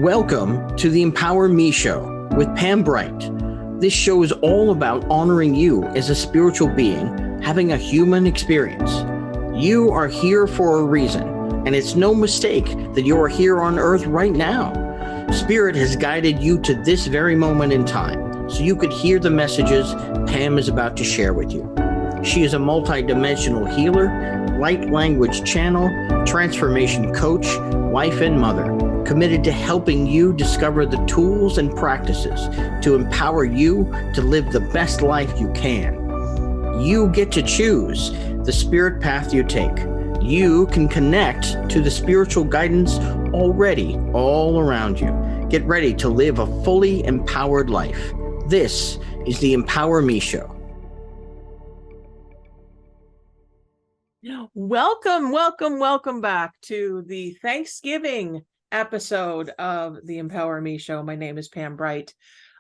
Welcome to the Empower Me Show with Pam Bright. This show is all about honoring you as a spiritual being, having a human experience. You are here for a reason, and it's no mistake that you are here on Earth right now. Spirit has guided you to this very moment in time, so you could hear the messages Pam is about to share with you. She is a multidimensional healer, light language channel, transformation coach, wife, and mother, committed to helping you discover the tools and practices to empower you to live the best life you can. You get to choose the spirit path you take. You can connect to the spiritual guidance already all around you. Get ready to live a fully empowered life. This is the Empower Me Show. Welcome back to the Thanksgiving episode of the Empower Me Show. My name is Pam Bright.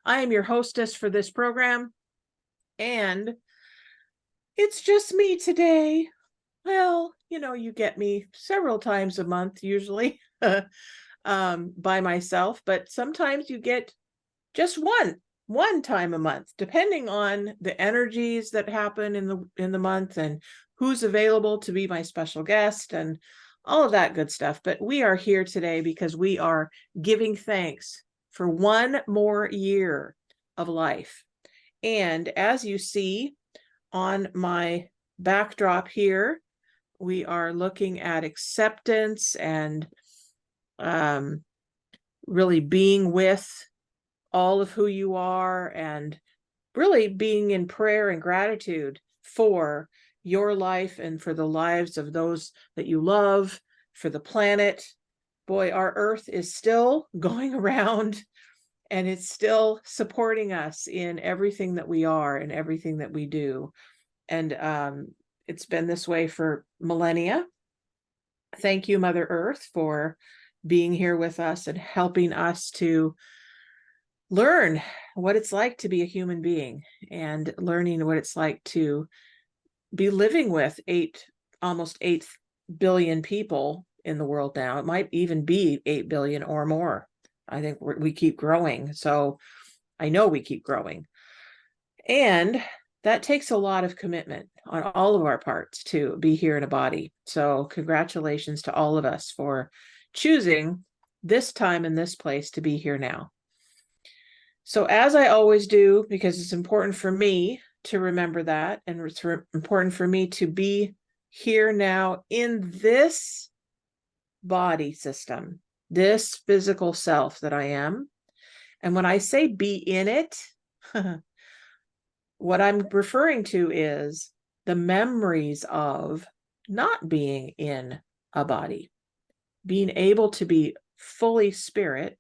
I am your hostess for this program, and it's just me today. Well, you get me several times a month, usually by myself, but sometimes you get just one time a month, depending on the energies that happen in the month and who's available to be my special guest and all of that good stuff. But we are here today because we are giving thanks for one more year of life. And as you see on my backdrop here, we are looking at acceptance and really being with all of who you are, and really being in prayer and gratitude for your life and for the lives of those that you love, for the planet. Boy, our Earth is still going around, and it's still supporting us in everything that we are and everything that we do. And it's been this way for millennia. Thank you, Mother Earth, for being here with us and helping us to learn what it's like to be a human being, and learning what it's like to be living with almost 8 billion people in the world now. It might even be 8 billion or more. I think we keep growing. So I know we keep growing. And that takes a lot of commitment on all of our parts to be here in a body. So congratulations to all of us for choosing this time and this place to be here now. So as I always do, because it's important for me to remember that, and it's important for me to be here now in this body system, this physical self that I am. And when I say be in it, what I'm referring to is the memories of not being in a body, being able to be fully spirit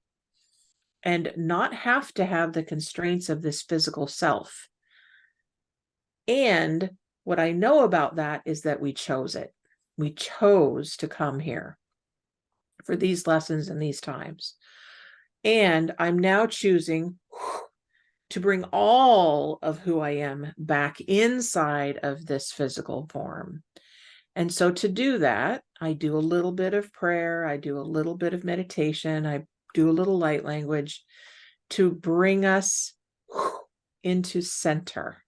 and not have to have the constraints of this physical self. And what I know about that is that we chose it. We chose to come here for these lessons and these times. And I'm now choosing to bring all of who I am back inside of this physical form. And so to do that, I do a little bit of prayer. I do a little bit of meditation. I do a little light language to bring us into center.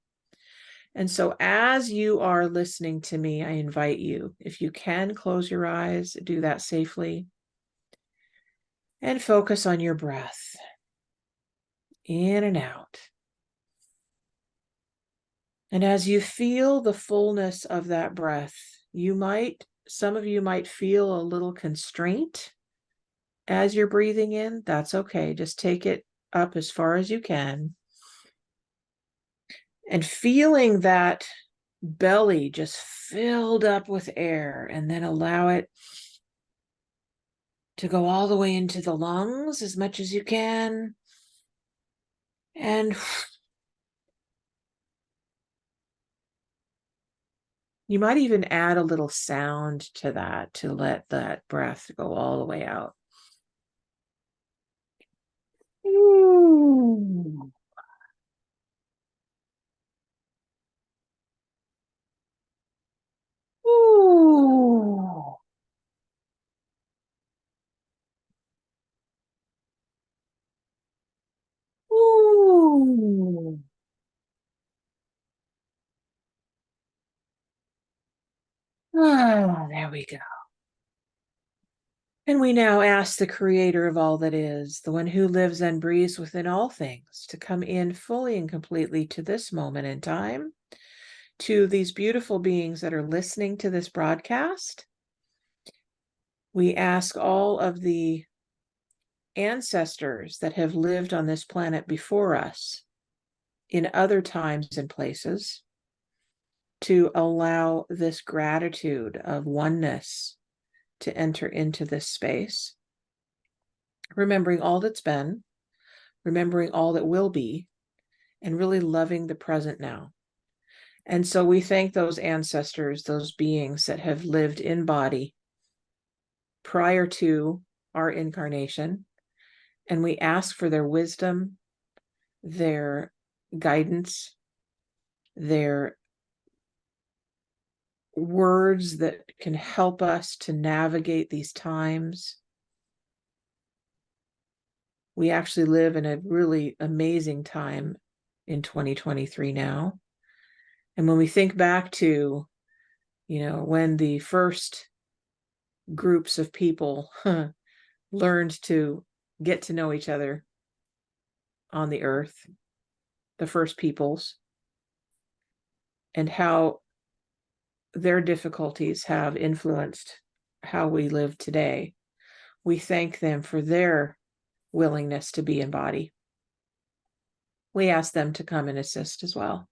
And so as you are listening to me, I invite you, if you can, close your eyes, do that safely, and focus on your breath, in and out. And as you feel the fullness of that breath, some of you might feel a little constraint as you're breathing in. That's okay. Just take it up as far as you can. And feeling that belly just filled up with air, and then allow it to go all the way into the lungs as much as you can. And you might even add a little sound to that to let that breath go all the way out. Ooh. Ooh. Oh, there we go. And we now ask the creator of all that is, the one who lives and breathes within all things, to come in fully and completely to this moment in time, to these beautiful beings that are listening to this broadcast. We ask all of the ancestors that have lived on this planet before us in other times and places to allow this gratitude of oneness to enter into this space, remembering all that's been, remembering all that will be, and really loving the present now. And so we thank those ancestors, those beings that have lived in body prior to our incarnation, and we ask for their wisdom, their guidance, their words that can help us to navigate these times. We actually live in a really amazing time in 2023 now. And when we think back to, when the first groups of people learned to get to know each other on the earth, the first peoples, and how their difficulties have influenced how we live today, we thank them for their willingness to be in body. We ask them to come and assist as well.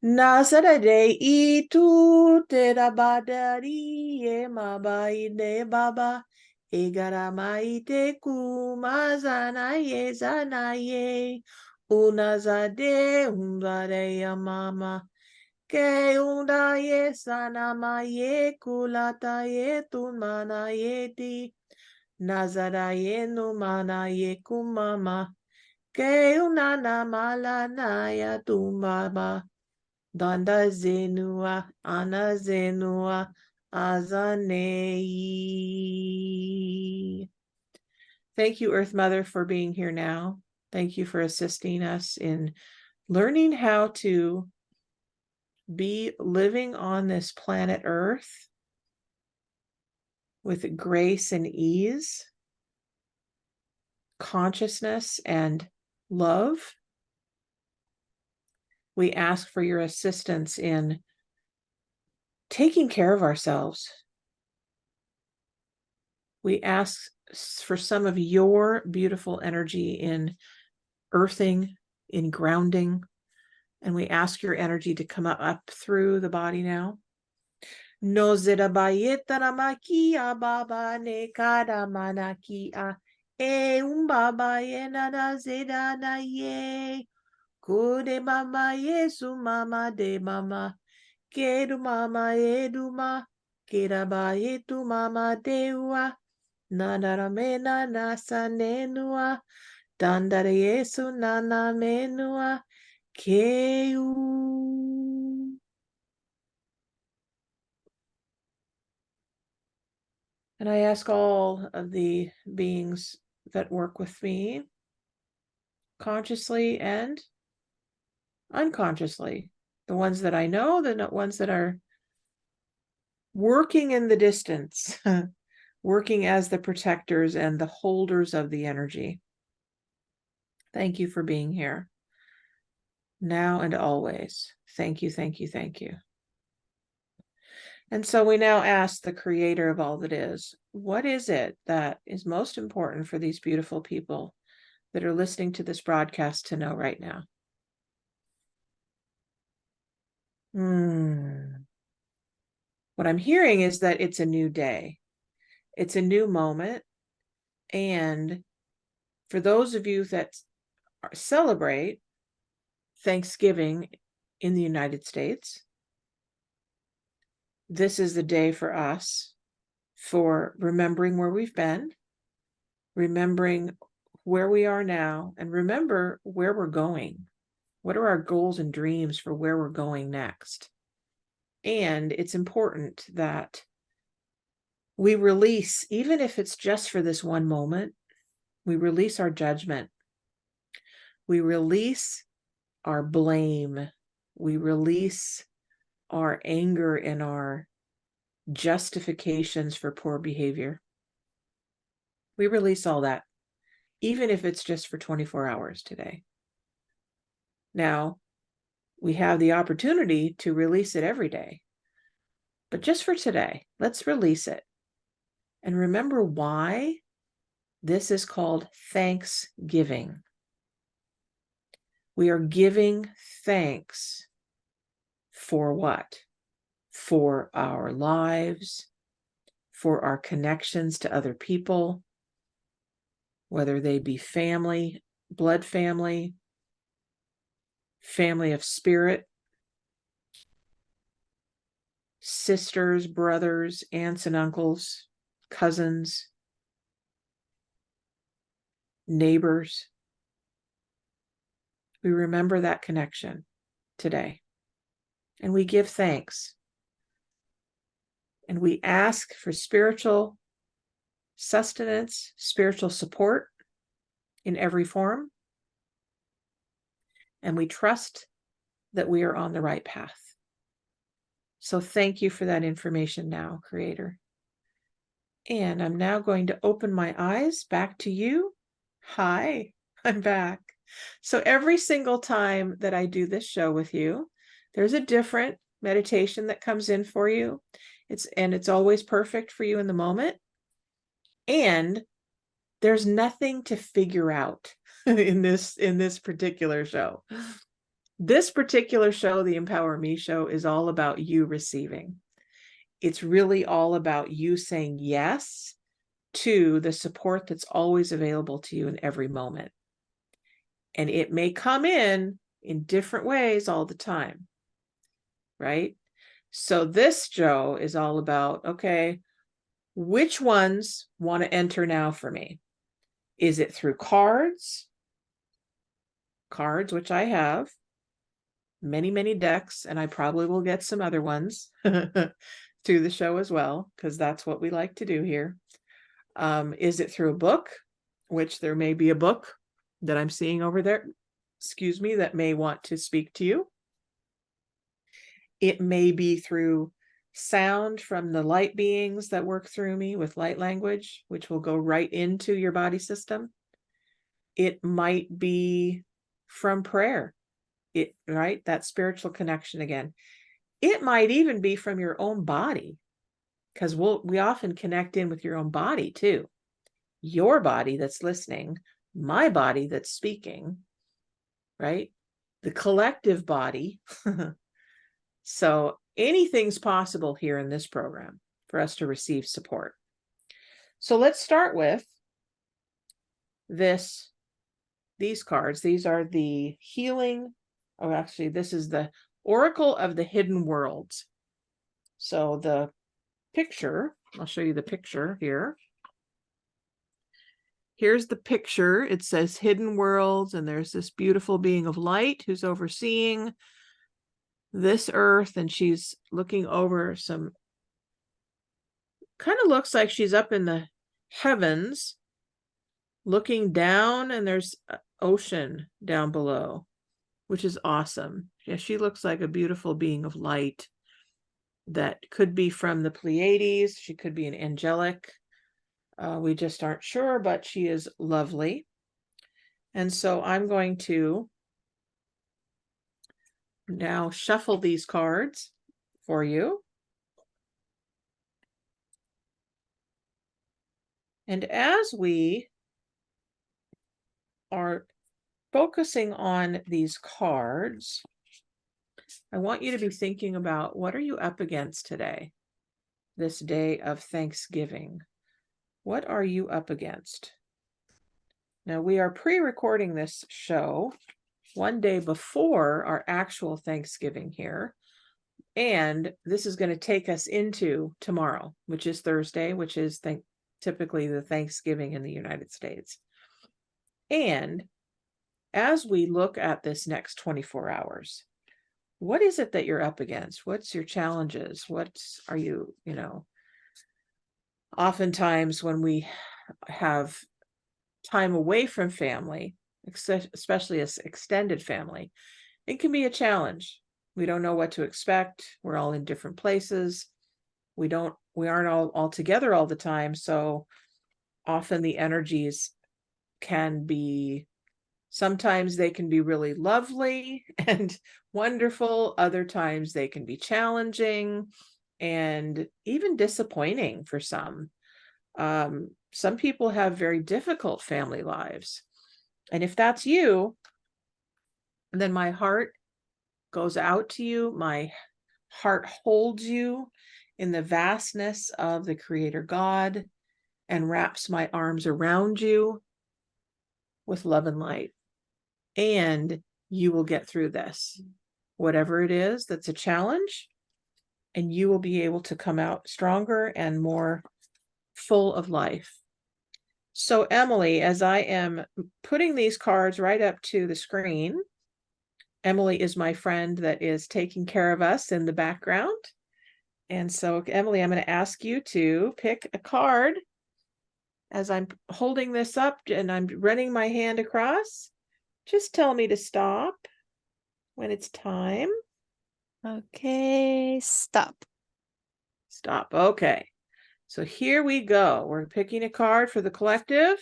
Nasarade itu te rabadari e mabai de baba egaramai te kumazanaye zanaye unazade umzare mama ke undaye sanamaye kulataye tunmanaye di nazaraye numanaye kumama ke unana malanaya tumbaba Danda zenua, ana zenua, azanei. Thank you, Earth Mother, for being here now. Thank you for assisting us in learning how to be living on this planet Earth with grace and ease, consciousness and love. We ask for your assistance in taking care of ourselves. We ask for some of your beautiful energy in earthing, in grounding, and we ask your energy to come up through the body now. No zerabayetaramaki baba ne karamanaki e umbaba yenana zedana ye kude mama yesu mama de mama kedu mama eduma kerabayetu mama dewa nadaramena nasanenua dandare yesu nana menua keu. And I ask all of the beings that work with me, consciously and unconsciously, the ones that I know, the ones that are working in the distance, working as the protectors and the holders of the energy. Thank you for being here, now and always. Thank you, thank you, thank you. And so we now ask the creator of all that is, what is it that is most important for these beautiful people that are listening to this broadcast to know right now? What I'm hearing is that it's a new day. It's a new moment. And for those of you that celebrate Thanksgiving in the United States, this is the day for us for remembering where we've been, remembering where we are now, and remember where we're going. What are our goals and dreams for where we're going next? And it's important that we release, even if it's just for this one moment, we release our judgment. We release our blame. We release our anger and our justifications for poor behavior. We release all that, even if it's just for 24 hours today. Now, we have the opportunity to release it every day. But just for today, let's release it. And remember why this is called Thanksgiving. We are giving thanks for what? For our lives, for our connections to other people, whether they be family, blood family, family of spirit, sisters, brothers, aunts and uncles, cousins, neighbors. We remember that connection today. And we give thanks. And we ask for spiritual sustenance, spiritual support in every form. And we trust that we are on the right path. So thank you for that information now, Creator. And I'm now going to open my eyes back to you. Hi, I'm back. So every single time that I do this show with you, there's a different meditation that comes in for you. It's always perfect for you in the moment. And there's nothing to figure out in this particular show. This particular show, the Empower Me show, is all about you receiving. It's really all about you saying yes to the support that's always available to you in every moment. And it may come in different ways all the time, right? So this show is all about, okay, which ones want to enter now for me? Is it through cards, which I have, many, many decks, and I probably will get some other ones through the show as well, because that's what we like to do here. Is it through a book, which there may be a book that I'm seeing over there, that may want to speak to you. It may be through sound from the light beings that work through me with light language, which will go right into your body system. It might be from prayer, right? That spiritual connection again. It might even be from your own body, because we often connect in with your own body too. Your body that's listening, my body that's speaking, right? The collective body. So anything's possible here in this program for us to receive support. So let's start with these cards. These are the healing. Oh, actually, this is the Oracle of the Hidden Worlds. So the picture, I'll show you the picture here. Here's the picture. It says Hidden Worlds, and there's this beautiful being of light who's overseeing this earth, and she's looking over some, kind of looks like she's up in the heavens, looking down, and there's an ocean down below, which is awesome. Yeah, she looks like a beautiful being of light that could be from the Pleiades. She could be an angelic. We just aren't sure, but she is lovely. And so I'm going to now shuffle these cards for you. And as we are focusing on these cards, I want you to be thinking about, what are you up against today, this day of Thanksgiving? What are you up against? Now, we are pre-recording this show one day before our actual Thanksgiving here. And this is going to take us into tomorrow, which is Thursday, which is typically the Thanksgiving in the United States. And as we look at this next 24 hours, what is it that you're up against? What's your challenges? What are you, oftentimes when we have time away from family, especially as extended family, it can be a challenge. We don't know what to expect. We're all in different places. we aren't all together all the time. So often the energies can be, sometimes they can be really lovely and wonderful. Other times they can be challenging and even disappointing for some. Some people have very difficult family lives. And if that's you, then my heart goes out to you. My heart holds you in the vastness of the Creator God and wraps my arms around you with love and light. And you will get through this, whatever it is that's a challenge, and you will be able to come out stronger and more full of life. So, Emily, as I am putting these cards right up to the screen, Emily is my friend that is taking care of us in the background. And so, Emily, I'm going to ask you to pick a card as I'm holding this up and I'm running my hand across. Just tell me to stop when it's time. Okay, stop. Stop. Okay. So here we go. We're picking a card for the collective.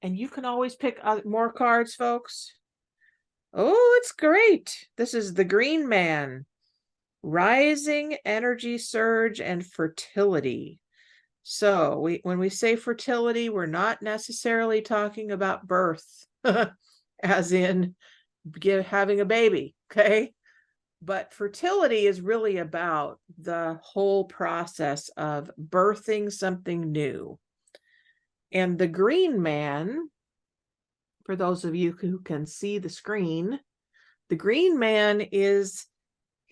And you can always pick more cards, folks. Oh, it's great. This is the Green Man. Rising energy surge and fertility. So when we say fertility, we're not necessarily talking about birth, as in having a baby, okay? But fertility is really about the whole process of birthing something new. And the Green Man, for those of you who can see the screen, the Green Man is,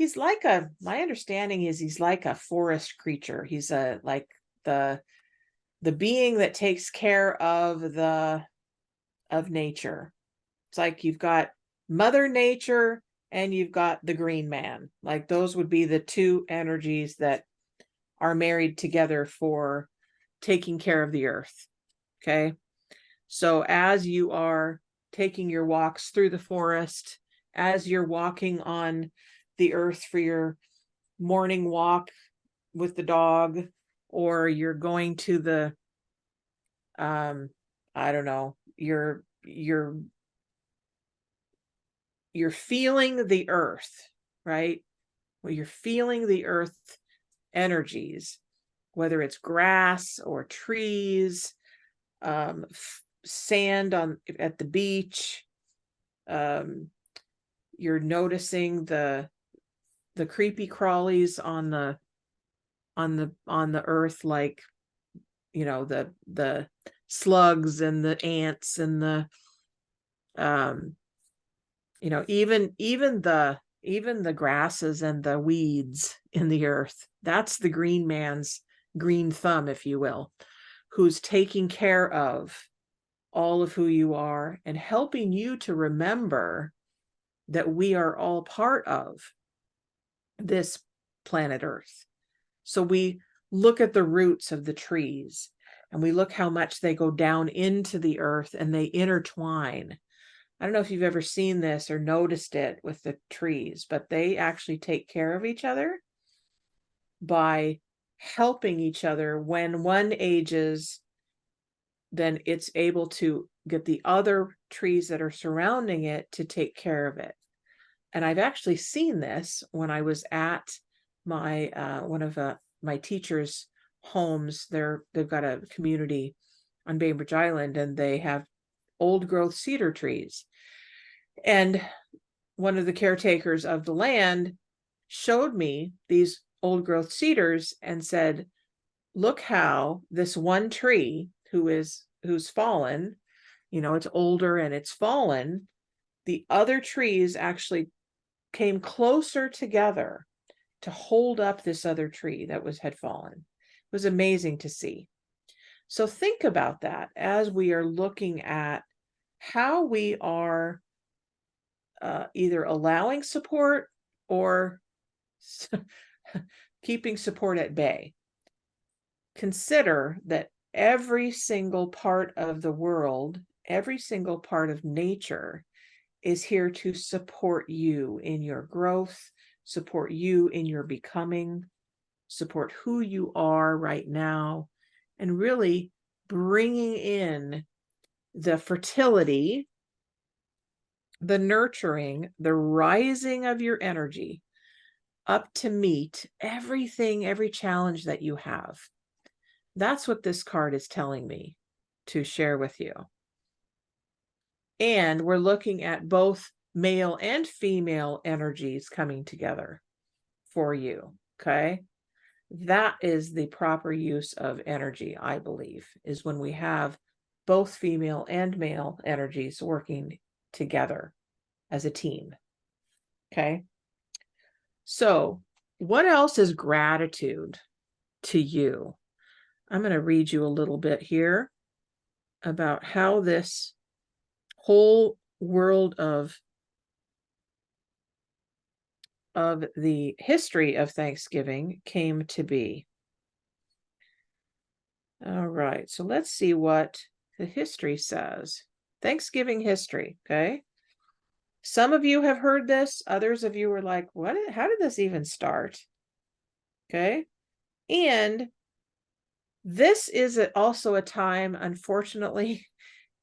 my understanding is he's like a forest creature. He's like the being that takes care of nature. It's like you've got Mother Nature and you've got the Green Man. Like those would be the two energies that are married together for taking care of the earth. Okay. So as you are taking your walks through the forest, as you're walking on the earth for your morning walk with the dog, or you're going to the, I don't know, you're feeling the earth, right? Well, you're feeling the earth energies, whether it's grass or trees, sand at the beach. You're noticing the creepy crawlies on the earth, like, you know, the slugs and the ants and the you know, even the grasses and the weeds in the earth. That's the Green Man's green thumb, if you will, who's taking care of all of who you are and helping you to remember that we are all part of this planet Earth. So we look at the roots of the trees and we look how much they go down into the earth and they intertwine. I don't know if you've ever seen this or noticed it with the trees, but they actually take care of each other by helping each other. When one ages, then it's able to get the other trees that are surrounding it to take care of it. And I've actually seen this when I was at my one of my teachers' homes. They've got a community on Bainbridge Island, and they have old growth cedar trees. And one of the caretakers of the land showed me these old growth cedars and said, look how this one tree who's fallen, you know, it's older and it's fallen, the other trees actually came closer together to hold up this other tree that had fallen. It was amazing to see. So think about that as we are looking at how we are either allowing support or keeping support at bay. Consider that every single part of the world, every single part of nature is here to support you in your growth, support you in your becoming. support who you are right now, and really bringing in the fertility, the nurturing, the rising of your energy up to meet everything, every challenge that you have. That's what this card is telling me to share with you. And we're looking at both male and female energies coming together for you, okay? That is the proper use of energy, I believe, is when we have both female and male energies working together as a team, okay? So what else is gratitude to you? I'm going to read you a little bit here about how this whole world of the history of Thanksgiving came to be. All right, so let's see what the history says. Thanksgiving history, okay? Some of you have heard this, others of you were like, what? How did this even start? Okay, and this is also a time, unfortunately,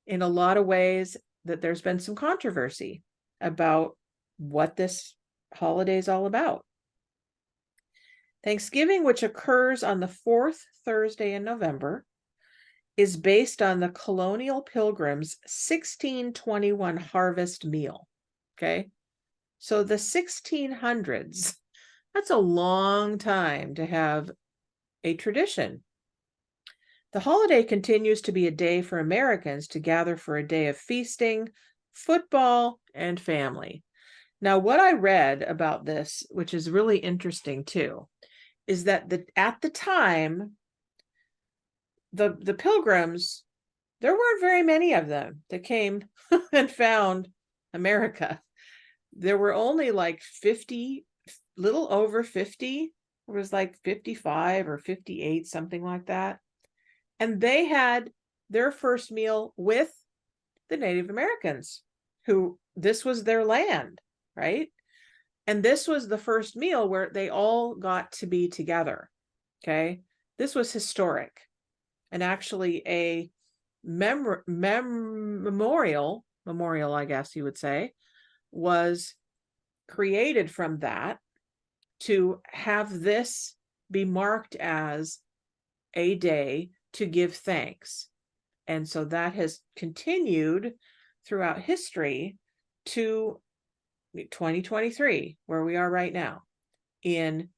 in a lot of ways, that there's been some controversy about what this holiday is all about. Thanksgiving, which occurs on the fourth Thursday in November, is based on the colonial pilgrims' 1621 harvest meal. Okay, so the 1600s, that's a long time to have a tradition. The holiday continues to be a day for Americans to gather for a day of feasting, football, and family. Now, what I read about this, which is really interesting too, is that at the time, the pilgrims, there weren't very many of them that came and found America. There were only like 50, little over 50. It was like 55 or 58, something like that. And they had their first meal with the Native Americans, who this was their land, right? And this was the first meal where they all got to be together. Okay, this was historic, and actually a memorial, I guess you would say, was created from that to have this be marked as a day to give thanks. And so that has continued throughout history to 2023, where we are right now, in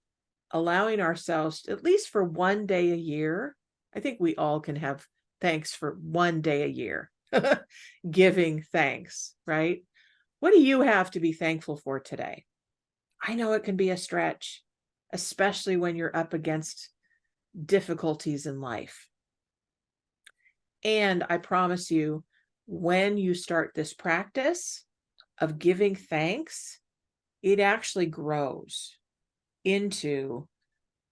allowing ourselves, at least for one day a year. I think we all can have thanks for one day a year, giving thanks, right? What do you have to be thankful for today? I know it can be a stretch, especially when you're up against difficulties in life. And I promise you, when you start this practice of giving thanks, it actually grows into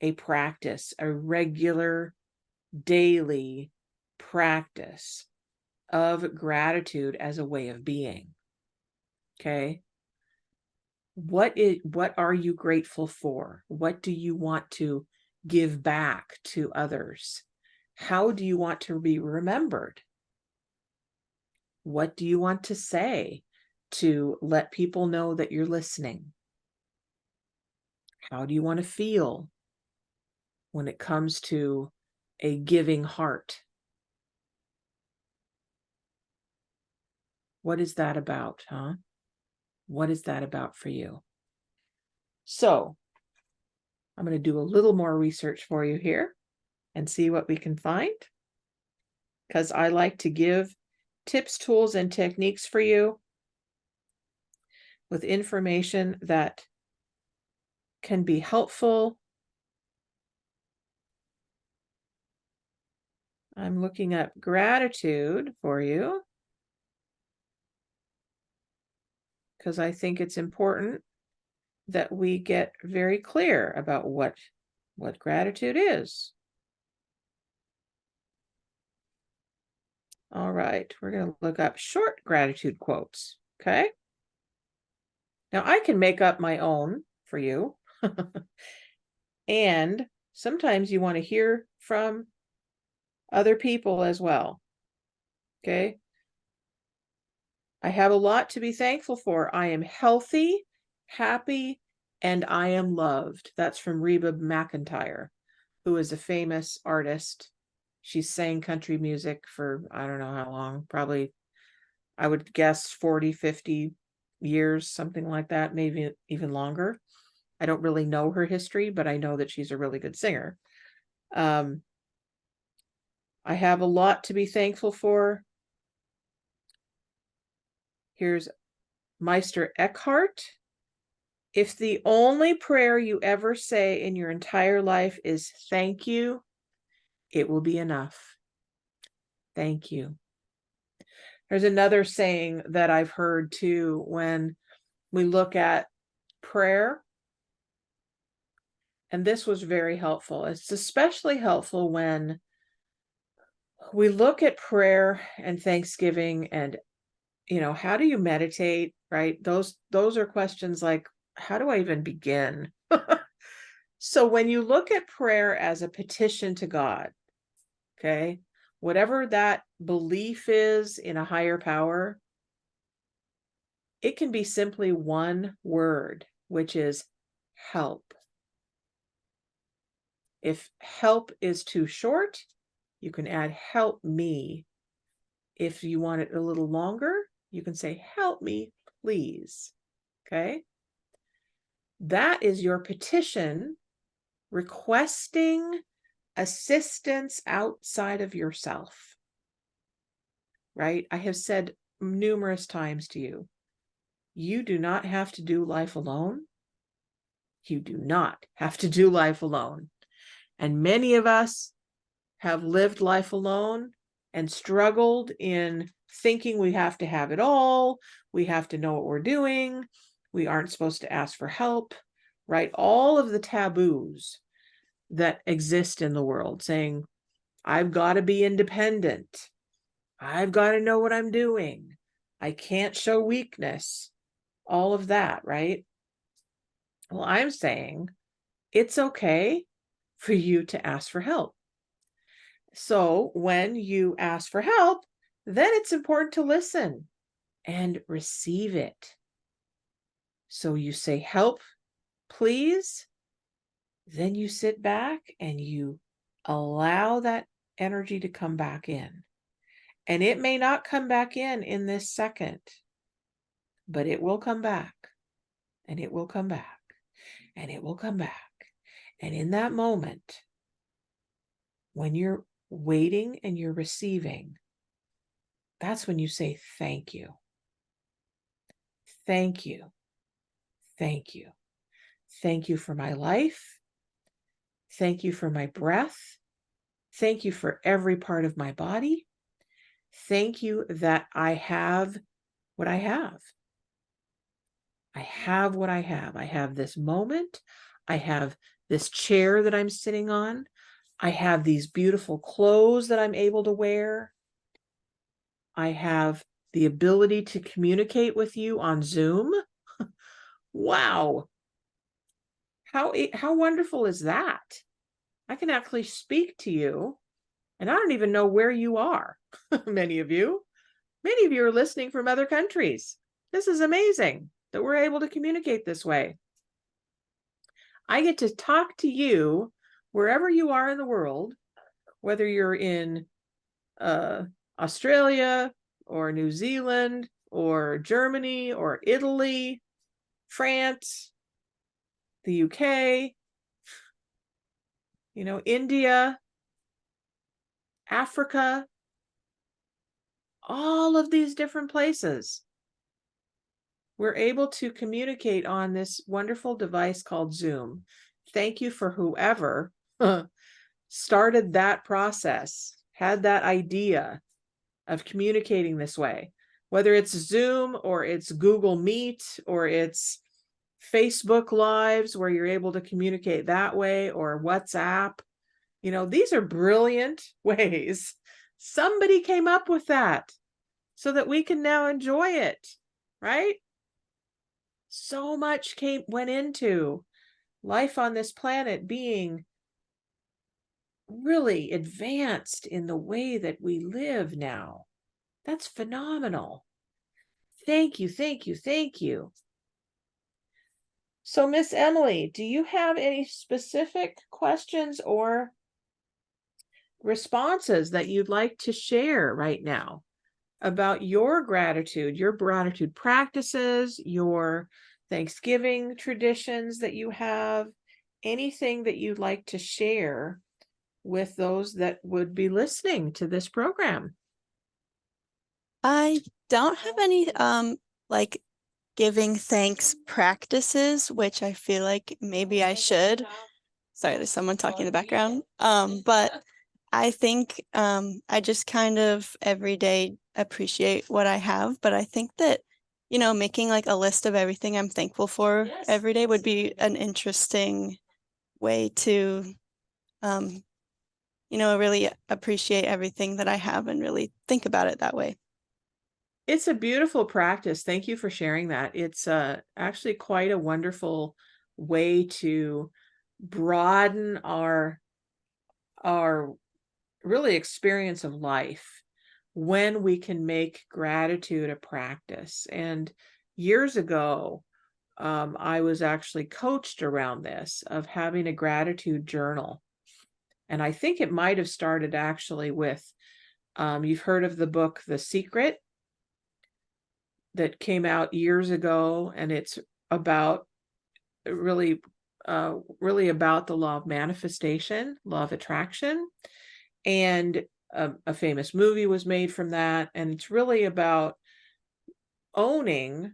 a practice, a regular daily practice of gratitude as a way of being. Okay. What are you grateful for? What do you want to give back to others? How do you want to be remembered? What do you want to say to let people know that you're listening? How do you want to feel when it comes to a giving heart? What is that about, huh? What is that about for you? So I'm going to do a little more research for you here and see what we can find, because I like to give tips, tools, and techniques for you with information that can be helpful. I'm looking up gratitude for you because I think it's important that we get very clear about what gratitude is. All right, we're going to look up short gratitude quotes, okay? Now I can make up my own for you. And sometimes you want to hear from other people as well. Okay. I have a lot to be thankful for. I am healthy, happy, and I am loved. That's from Reba McEntire, who is a famous artist. She sang country music for, I don't know how long, probably, I would guess 40, 50 years, something like that, maybe even longer. I don't really know her history, but I know that she's a really good singer. I have a lot to be thankful for. Here's Meister Eckhart. If the only prayer you ever say in your entire life is thank you, it will be enough. Thank you. There's another saying that I've heard too when we look at prayer, and this was very helpful. It's especially helpful when we look at prayer and thanksgiving and, how do you meditate, right? Those are questions like, how do I even begin? So when you look at prayer as a petition to God, okay, whatever that belief is in a higher power, it can be simply one word, which is help. If help is too short, you can add help me. If you want it a little longer, you can say help me, please. Okay? That is your petition requesting assistance outside of yourself. Right? I have said numerous times to you, you do not have to do life alone. You do not have to do life alone. And many of us have lived life alone and struggled in thinking we have to have it all. We have to know what we're doing. We aren't supposed to ask for help, right? All of the taboos that exist in the world saying, I've got to be independent. I've got to know what I'm doing. I can't show weakness. All of that, right? Well, I'm saying it's okay for you to ask for help. So when you ask for help, then it's important to listen and receive it. So you say, help, please. Then you sit back and you allow that energy to come back in. And it may not come back in this second, but it will come back, and it will come back, and it will come back. And in that moment, when you're waiting and you're receiving, that's when you say, thank you. Thank you. Thank you. Thank you for my life. Thank you for my breath. Thank you for every part of my body. Thank you that I have what I have. I have what I have. I have this moment. I have this chair that I'm sitting on. I have these beautiful clothes that I'm able to wear. I have the ability to communicate with you on Zoom. Wow. How wonderful is that? I can actually speak to you, and I don't even know where you are. Many of you are listening from other countries. This is amazing that we're able to communicate this way. I get to talk to you wherever you are in the world, whether you're in Australia or New Zealand or Germany or Italy, France, the UK, India, Africa, all of these different places. We're able to communicate on this wonderful device called Zoom. Thank you for whoever started that process, had that idea of communicating this way, whether it's Zoom or it's Google Meet or it's Facebook Lives where you're able to communicate that way, or WhatsApp. These are brilliant ways. Somebody came up with that so that we can now enjoy it, right? So much went into life on this planet being really advanced in the way that we live now. That's phenomenal. Thank you, thank you, thank you. So, Miss Emily, do you have any specific questions or responses that you'd like to share right now about your gratitude practices, your Thanksgiving traditions that you have, anything that you'd like to share with those that would be listening to this program? I don't have any like giving thanks practices, which I feel like maybe I should. Sorry, there's someone talking in the background. But I think I just kind of every day appreciate what I have. But I think that, making like a list of everything I'm thankful for every day would be an interesting way to, really appreciate everything that I have and really think about it that way. It's a beautiful practice. Thank you for sharing that. It's actually quite a wonderful way to broaden our really experience of life when we can make gratitude a practice. And years ago, I was actually coached around this of having a gratitude journal. And I think it might have started actually with, you've heard of the book, The Secret, that came out years ago, and it's about really about the law of manifestation, law of attraction. And a famous movie was made from that, and it's really about owning,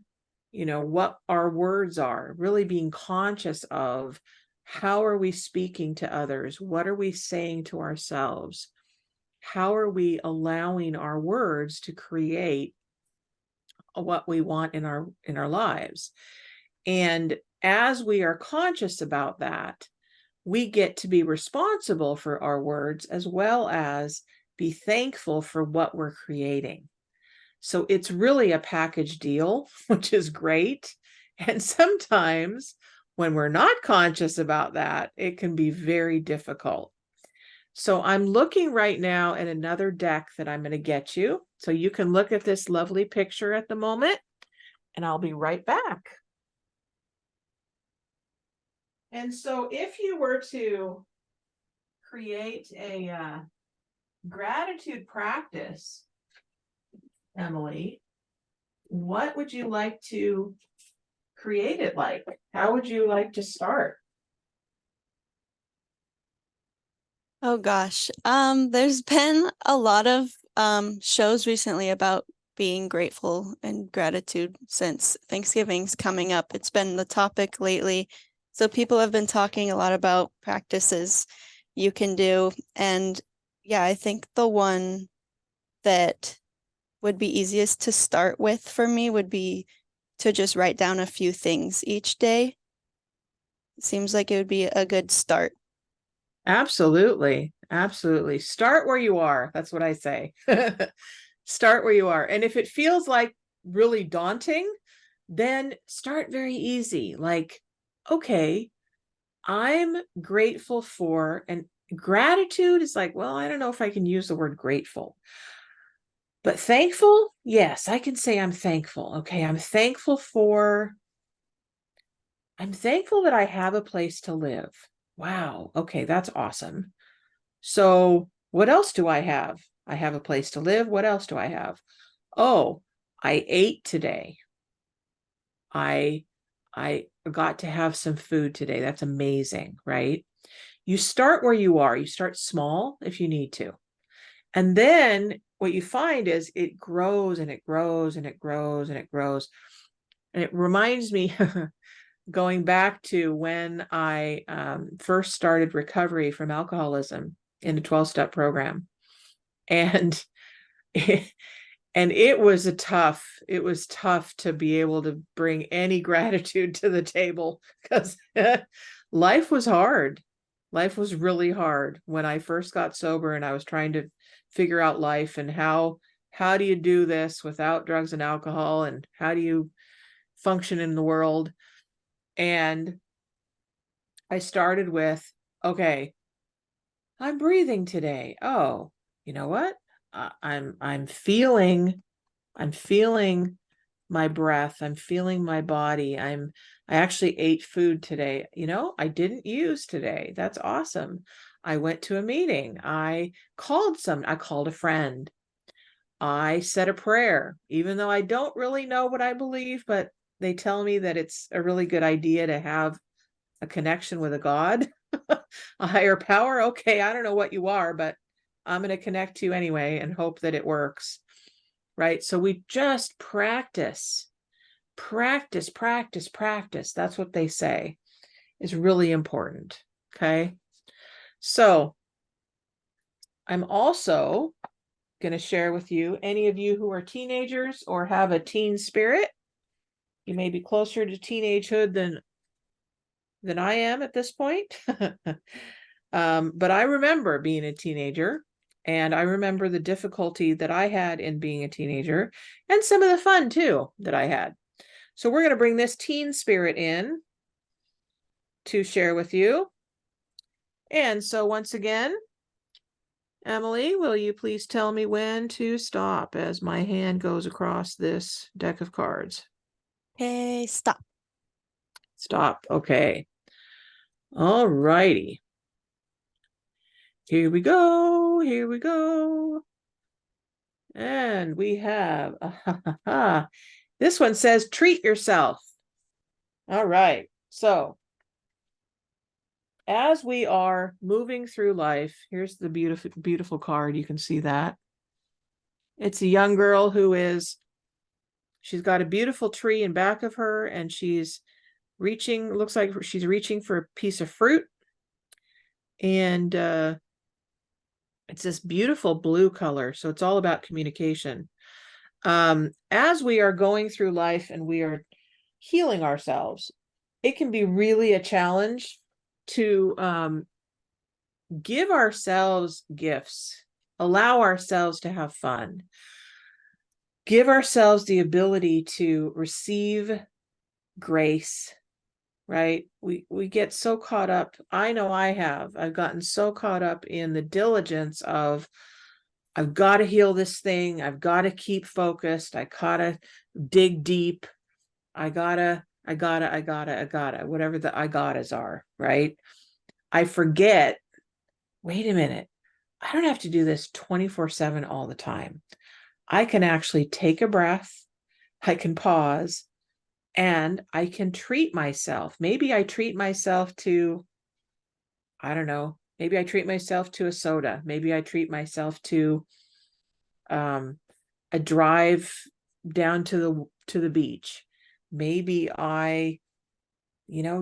what our words are, really being conscious of how are we speaking to others, what are we saying to ourselves, how are we allowing our words to create what we want in our lives. And as we are conscious about that, we get to be responsible for our words as well as be thankful for what we're creating. So it's really a package deal, which is great. And sometimes when we're not conscious about that, it can be very difficult. So I'm looking right now at another deck that I'm going to get you. So you can look at this lovely picture at the moment, and I'll be right back. And so if you were to create a gratitude practice, Emily, what would you like to create it like? How would you like to start? Oh gosh. There's been a lot of shows recently about being grateful and gratitude since Thanksgiving's coming up. It's been the topic lately. So people have been talking a lot about practices you can do. And yeah, I think the one that would be easiest to start with for me would be to just write down a few things each day. It seems like it would be a good start. Absolutely. Absolutely. Start where you are. That's what I say. Start where you are. And if it feels like really daunting, then start very easy. Like, okay, I'm grateful for, and gratitude is like, well, I don't know if I can use the word grateful, but thankful. Yes, I can say I'm thankful. Okay. I'm thankful that I have a place to live. Wow. Okay. That's awesome. So what else do I have? I have a place to live. What else do I have? Oh, I ate today. I got to have some food today. That's amazing, right? You start where you are. You start small if you need to. And then what you find is it grows and it grows and it grows and it grows. And it reminds me going back to when I first started recovery from alcoholism in a 12-step program. And it was tough to be able to bring any gratitude to the table because life was hard. Life was really hard when I first got sober and I was trying to figure out life and how do you do this without drugs and alcohol, and how do you function in the world? And I started with, okay, I'm breathing today. Oh, you know what? I'm feeling my breath. I'm feeling my body. I actually ate food today. I didn't use today. That's awesome. I went to a meeting. I called a friend. I said a prayer, even though I don't really know what I believe, but they tell me that it's a really good idea to have a connection with a God, a higher power. Okay, I don't know what you are, but I'm going to connect to you anyway and hope that it works. Right? So we just practice. Practice. That's what they say is really important. Okay. So I'm also going to share with you, any of you who are teenagers or have a teen spirit, you may be closer to teenagehood than I am at this point. But I remember being a teenager, and I remember the difficulty that I had in being a teenager and some of the fun too that I had. So we're going to bring this teen spirit in to share with you. And so once again, Emily, will you please tell me when to stop as my hand goes across this deck of cards? Okay, stop. Stop. Okay. All righty. Here we go. Here we go. And we have, this one says, treat yourself. All right. So as we are moving through life, here's the beautiful, beautiful card. You can see that. It's a young girl she's got a beautiful tree in back of her, and she's reaching, looks like she's reaching for a piece of fruit. And it's this beautiful blue color. So it's all about communication. As we are going through life and we are healing ourselves, it can be really a challenge to give ourselves gifts, allow ourselves to have fun, give ourselves the ability to receive grace, right? We get so caught up. I know I've gotten so caught up in the diligence of, I've got to heal this thing. I've got to keep focused. I gotta dig deep. I gotta, whatever the I gottas are, right? I forget, wait a minute. I don't have to do this 24/7 all the time. I can actually take a breath. I can pause, and I can treat myself. Maybe I treat myself to, I don't know, maybe I treat myself to a soda. Maybe I treat myself to a drive down to the beach. Maybe I,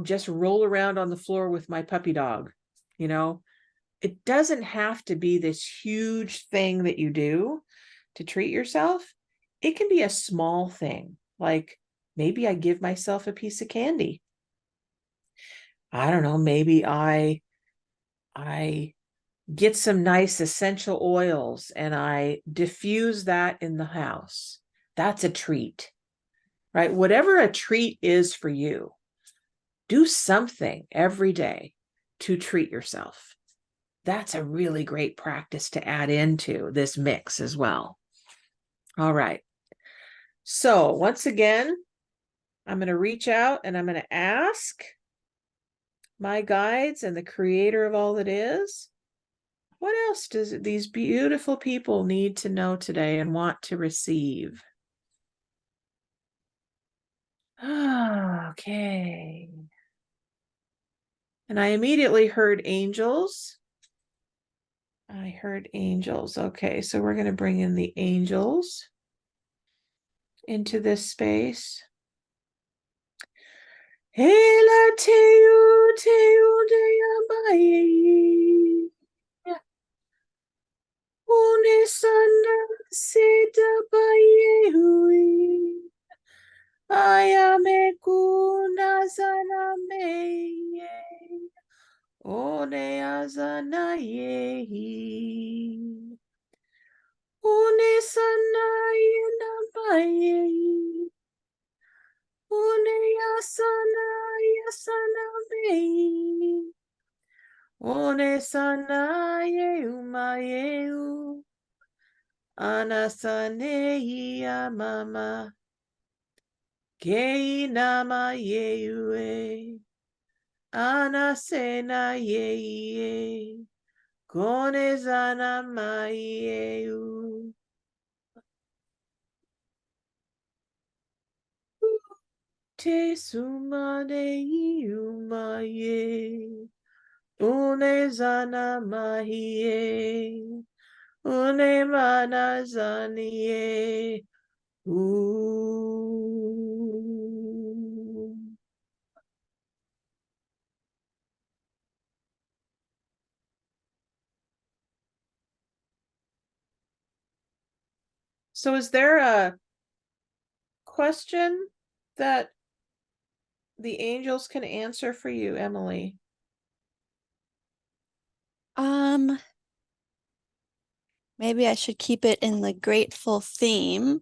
just roll around on the floor with my puppy dog. It doesn't have to be this huge thing that you do to treat yourself. It can be a small thing, like maybe I give myself a piece of candy. I don't know, maybe I get some nice essential oils and I diffuse that in the house. That's a treat, right? Whatever a treat is for you, do something every day to treat yourself. That's a really great practice to add into this mix as well. All right. So once again, I'm going to reach out and I'm going to ask my guides and the creator of all that is, what else does these beautiful people need to know today and want to receive? Okay. And I immediately heard angels. I heard angels. Okay, so we're going to bring in the angels into this space. Hela teu teu deabai. Unisana sita bayehui. Ayame kuna sana meye. One azana yehi. Unisana yena bayehi. Une yasana yasana mei. One sana yeu mayeu. Anasane ia mama. Kei nama yeue. Anasena ye. Kone zana maieu. Te sumane iumaye. Une zana mahie. Une mana zanie. Ooh. So is there a question that the angels can answer for you, Emily? Maybe I should keep it in the grateful theme.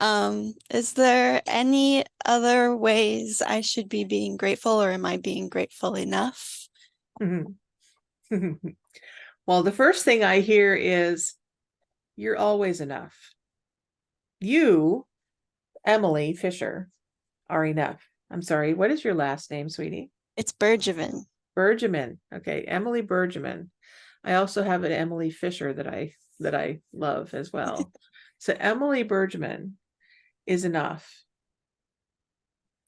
Is there any other ways I should be being grateful, or am I being grateful enough? Well, the first thing I hear is you're always enough. You, Emily Fisher, are enough. I'm sorry, what is your last name, sweetie? It's Bergevin. Bergman. Okay, Emily Bergman. I also have an Emily Fisher that I love as well. So Emily Bergman is enough.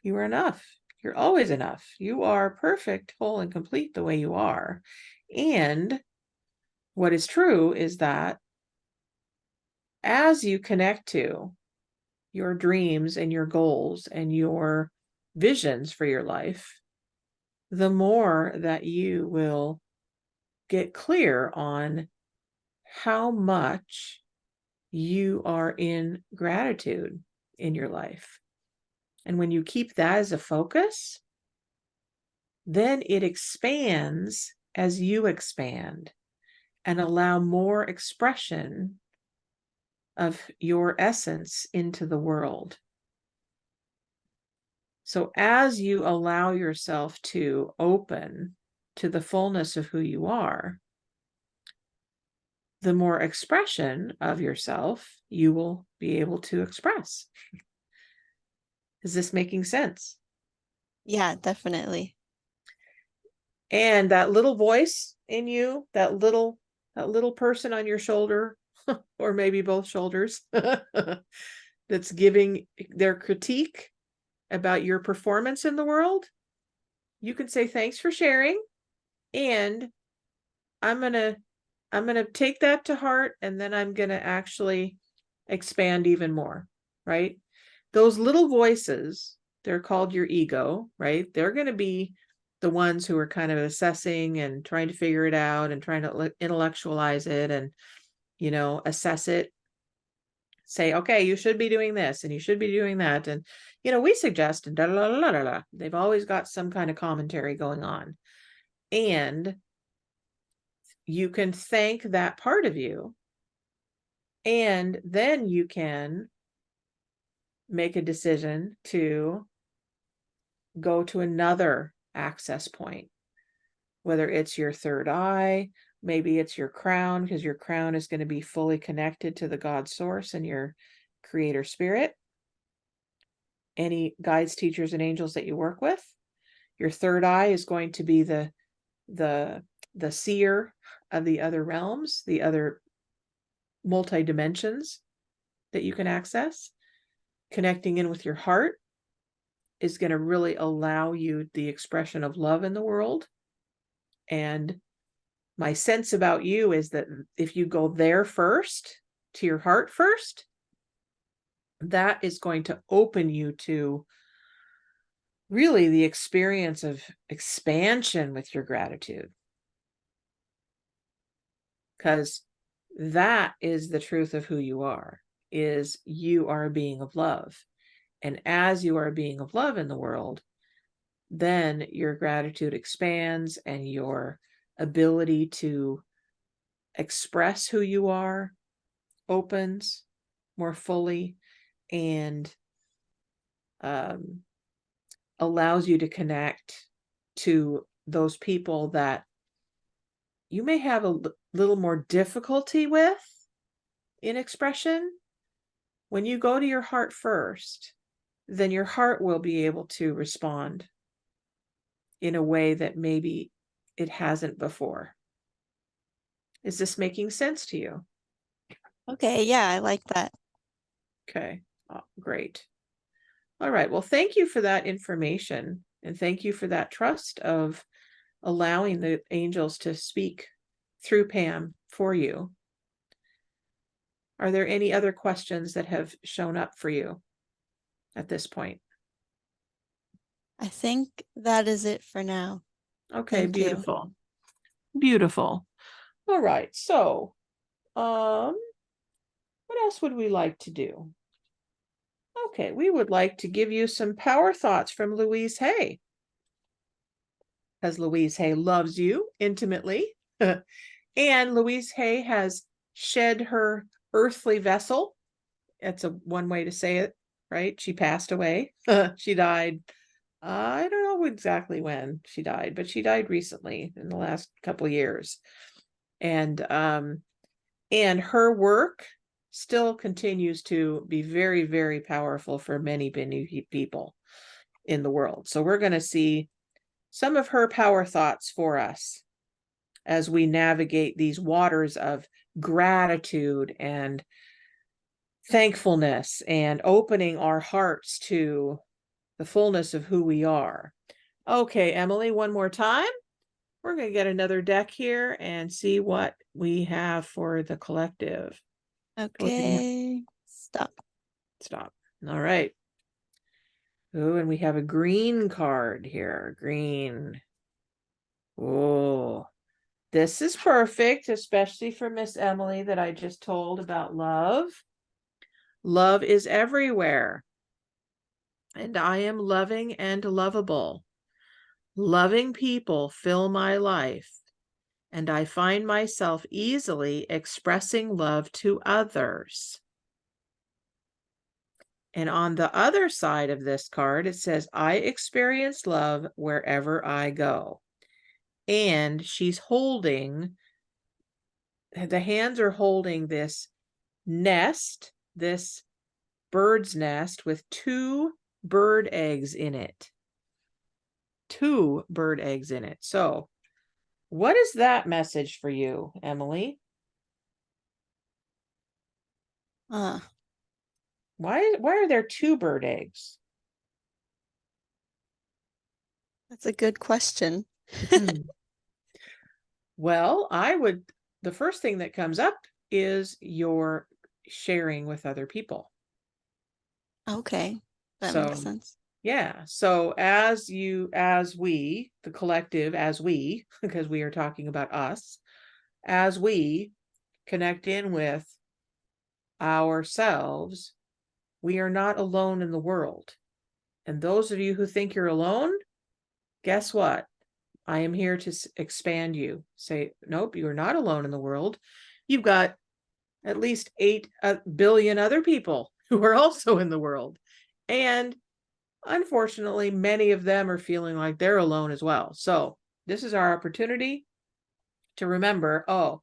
You are enough. You're always enough. You are perfect, whole, and complete the way you are. And what is true is that as you connect to your dreams and your goals and your visions for your life, the more that you will get clear on how much you are in gratitude in your life. And when you keep that as a focus, then it expands as you expand and allow more expression of your essence into the world. So as you allow yourself to open to the fullness of who you are, the more expression of yourself you will be able to express. Is this making sense? Yeah, definitely. And that little voice in you, that little person on your shoulder, or maybe both shoulders, that's giving their critique about your performance in the world, you can say thanks for sharing, and I'm gonna take that to heart, and then I'm gonna actually expand even more, right? Those little voices, they're called your ego, right? They're going to be the ones who are kind of assessing and trying to figure it out and trying to intellectualize it and, assess it. Say, okay, you should be doing this and you should be doing that. And, we suggest, and da, da, da, da, da, da. They've always got some kind of commentary going on. And you can thank that part of you. And then you can make a decision to go to another access point, whether it's your third eye, maybe it's your crown, because your crown is going to be fully connected to the God source and your creator spirit. Any guides, teachers, and angels that you work with. Your third eye is going to be the seer of the other realms, the other multi-dimensions that you can access. Connecting in with your heart is going to really allow you the expression of love in the world. And my sense about you is that if you go there first, to your heart first, that is going to open you to really the experience of expansion with your gratitude. Because that is the truth of who you are, is you are a being of love. And as you are a being of love in the world, then your gratitude expands and your ability to express who you are opens more fully and allows you to connect to those people that you may have a little more difficulty with in expression. When you go to your heart first, then your heart will be able to respond in a way that maybe it hasn't before. Is this making sense to you? Okay, yeah, I like that. Okay, great. All right, well, thank you for that information, and thank you for that trust of allowing the angels to speak through Pam for you. Are there any other questions that have shown up for you at this point? I think that is it for now. Okay, Thank you. beautiful. Beautiful. All right, so what else would we like to do? Okay, we would like to give you some power thoughts from Louise Hay, because Louise Hay loves you intimately. And Louise Hay has shed her earthly vessel. That's one way to say it, right? She passed away. She died. I don't know exactly when she died, but she died recently in the last couple of years. And her work still continues to be very, very powerful for many, many people in the world. So we're going to see some of her power thoughts for us as we navigate these waters of gratitude and thankfulness and opening our hearts to the fullness of who we are. Okay, Emily, one more time. We're going to get another deck here and see what we have for the collective. Okay, stop. Stop. All right. Oh, and we have a green card here. Green. Oh, this is perfect, especially for Miss Emily that I just told about love. Love is everywhere. And I am loving and lovable. Loving people fill my life, and I find myself easily expressing love to others. And on the other side of this card, it says, I experience love wherever I go. And she's holding, the hands are holding this nest, this bird's nest with 2 bird eggs in it. 2 bird eggs in it. So, what is that message for you, Emily? Why are there 2 bird eggs? That's a good question. Well, the first thing that comes up is your sharing with other people. Okay, that makes sense. Yeah. So as we, the collective, because we are talking about us, as we connect in with ourselves, we are not alone in the world. And those of you who think you're alone, guess what? I am here to expand you. Say, nope, you are not alone in the world. You've got at least 8 billion other people who are also in the world. And unfortunately, many of them are feeling like they're alone as well. So this is our opportunity to remember, oh,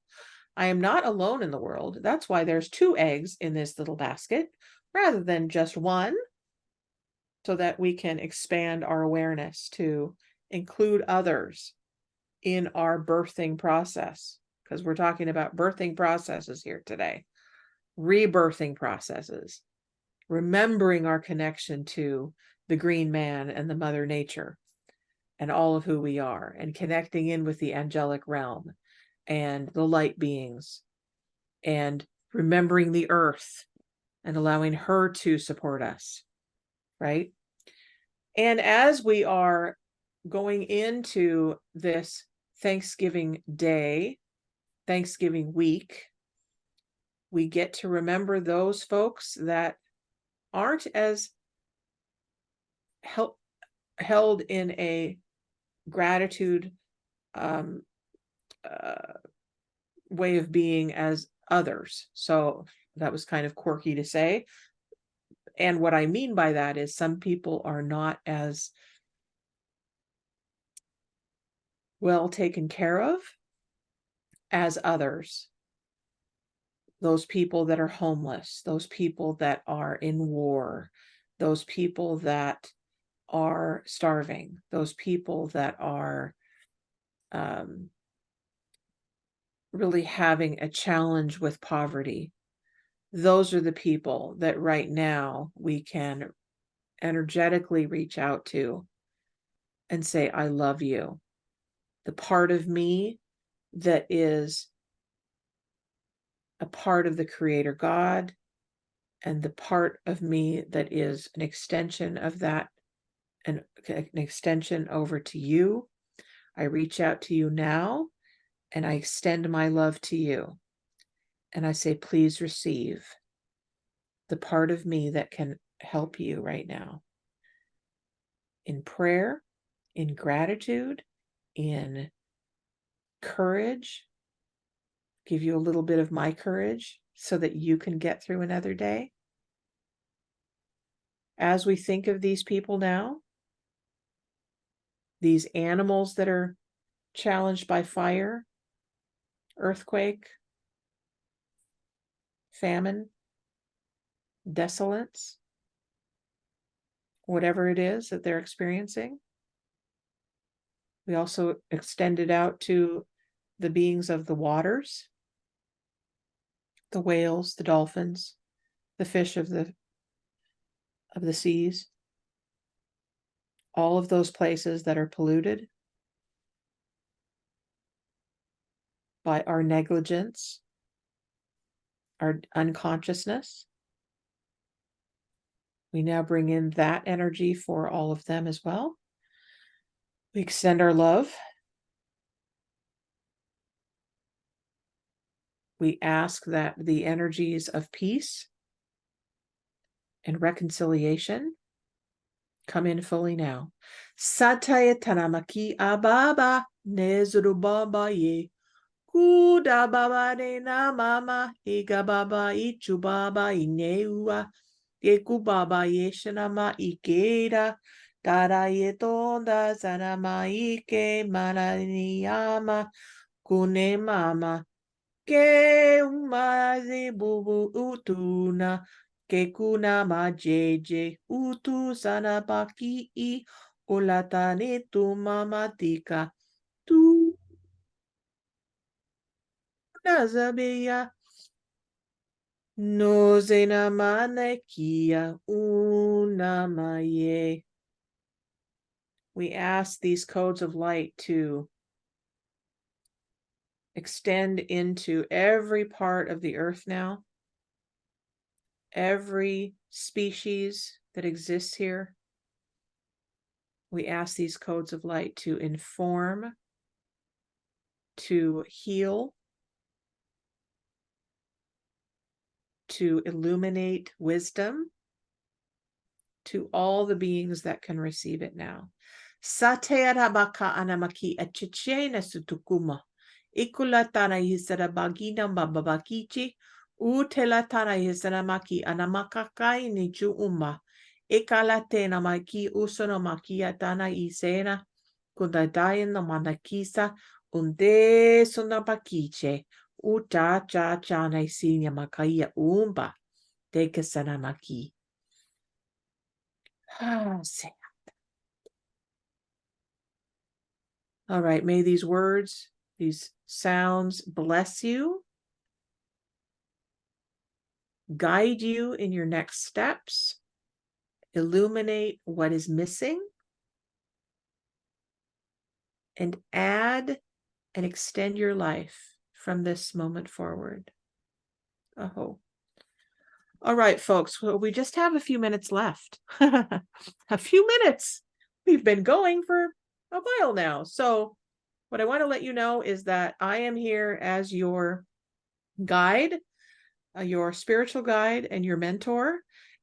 I am not alone in the world. That's why there's 2 eggs in this little basket rather than just 1, so that we can expand our awareness to include others in our birthing process, because we're talking about birthing processes here today, rebirthing processes, remembering our connection to the green man and the mother nature and all of who we are, and connecting in with the angelic realm and the light beings, and remembering the earth and allowing her to support us, right? And as we are going into this Thanksgiving Day, Thanksgiving week, we get to remember those folks that aren't as held in a gratitude way of being as others. So that was kind of quirky to say. And what I mean by that is some people are not as well taken care of as others. Those people that are homeless, those people that are in war, those people that are starving, those people that are really having a challenge with poverty. Those are the people that right now we can energetically reach out to and say, I love you. The part of me that is a part of the Creator God, and the part of me that is an extension of that, an extension over to you. I reach out to you now, and I extend my love to you. And I say, please receive the part of me that can help you right now. In prayer, in gratitude, in courage, give you a little bit of my courage so that you can get through another day. As we think of these people now, these animals that are challenged by fire, earthquake, famine, desolence, whatever it is that they're experiencing. We also extend it out to the beings of the waters, the whales, the dolphins, the fish of the seas, all of those places that are polluted by our negligence, our unconsciousness. We now bring in that energy for all of them as well. We extend our love. We ask that the energies of peace and reconciliation come in fully now. Sataya tanamaki ababa nezuru baba ye. Kuda baba de na mama iga baba ichu baba ineua. Eku baba yeshanama ikeda. Dara yetonda zanama ike mananiyama kune mama. Ke umazi bubu utuna. Ke kuna majeje utu sana baki I olatane tu mamatika tu nazabeya no zenamanekia unamaye. We ask these codes of light to extend into every part of the earth now, every species that exists here. We ask these codes of light to inform, to heal, to illuminate wisdom to all the beings that can receive it now. Satearabaka anamaki achichena sutukuma. Ikulatana yisarabagina bababakichi. Utelatana yisaramaki anamakakai nichu umma. Ikalatena maki usonomaki atana isena. Kundadayan na manakisa. Unde sunabakiche. Uta cha cha na isinya makaya umba. Deka sanamaki. All right, may these words, these sounds bless you, guide you in your next steps, illuminate what is missing, and add and extend your life from this moment forward. Oh. All right, folks, well, we just have a few minutes left. A few minutes. We've been going for a while now. So what I want to let you know is that I am here as your guide, your spiritual guide and your mentor.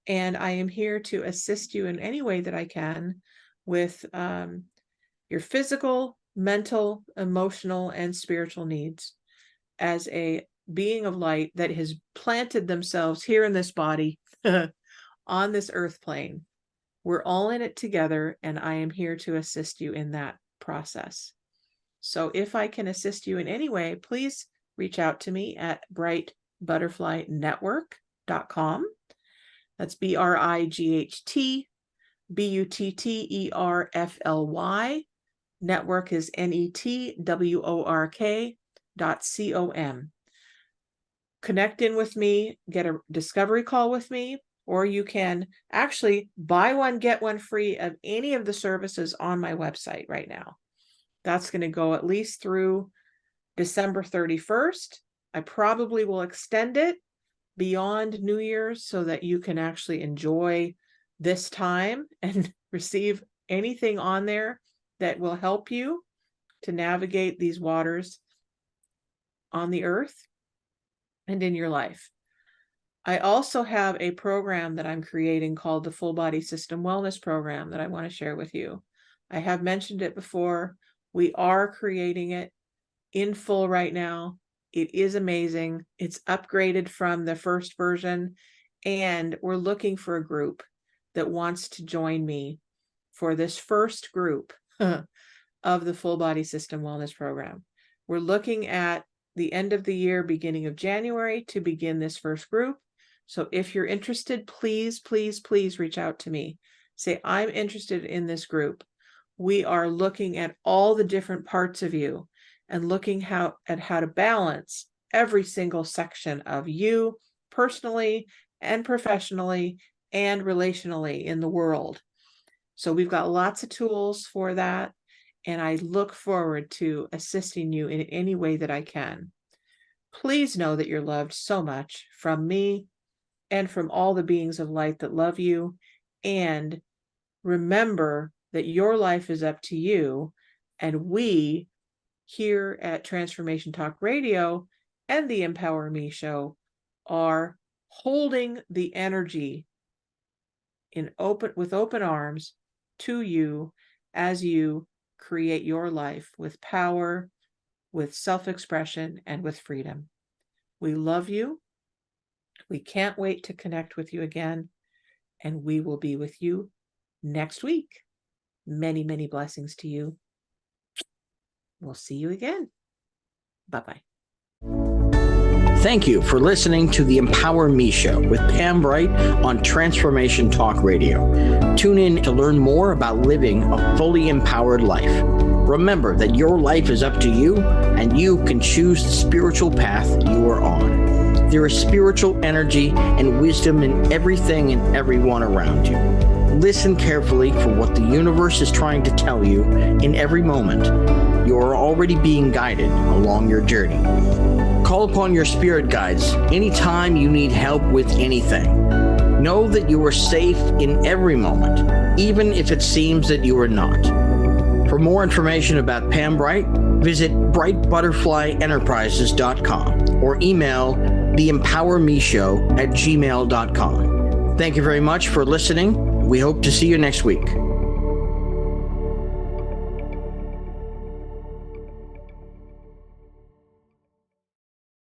And I am here to assist you in any way that I can with your physical, mental, emotional, and spiritual needs as a being of light that has planted themselves here in this body on this earth plane. We're all in it together, and I am here to assist you in that process. So if I can assist you in any way, please reach out to me at brightbutterflynetwork.com. That's BRIGHTBUTTERFLY. Network is NETWORK.com. Connect in with me, get a discovery call with me, or you can actually buy one, get one free of any of the services on my website right now. That's going to go at least through December 31st. I probably will extend it beyond New Year's so that you can actually enjoy this time and receive anything on there that will help you to navigate these waters on the earth and in your life. I also have a program that I'm creating called the Full Body System Wellness Program that I want to share with you. I have mentioned it before. We are creating it in full right now. It is amazing. It's upgraded from the first version, and we're looking for a group that wants to join me for this first group of the Full Body System Wellness Program. We're looking at the end of the year, beginning of January, to begin this first group. So if you're interested, please, please, please reach out to me. Say, I'm interested in this group. We are looking at all the different parts of you and looking at how to balance every single section of you personally and professionally and relationally in the world. So we've got lots of tools for that, and I look forward to assisting you in any way that I can. Please know that you're loved so much from me and from all the beings of light that love you. And remember that your life is up to you, and we here at Transformation Talk Radio and the Empower Me Show are holding the energy with open arms to you as you create your life with power, with self-expression, and with freedom. We love you. We can't wait to connect with you again, and we will be with you next week. Many, many blessings to you. We'll see you again. Bye-bye. Thank you for listening to the Empower Me Show with Pam Bright on Transformation Talk Radio. Tune in to learn more about living a fully empowered life. Remember that your life is up to you, and you can choose the spiritual path you are on. There is spiritual energy and wisdom in everything and everyone around you. Listen carefully for what the universe is trying to tell you in every moment. You are already being guided along your journey. Call upon your spirit guides anytime you need help with anything. Know that you are safe in every moment, even if it seems that you are not. For more information about Pam Bright, visit brightbutterflyenterprises.com or email theempowermeshow@gmail.com. Thank you very much for listening. We hope to see you next week.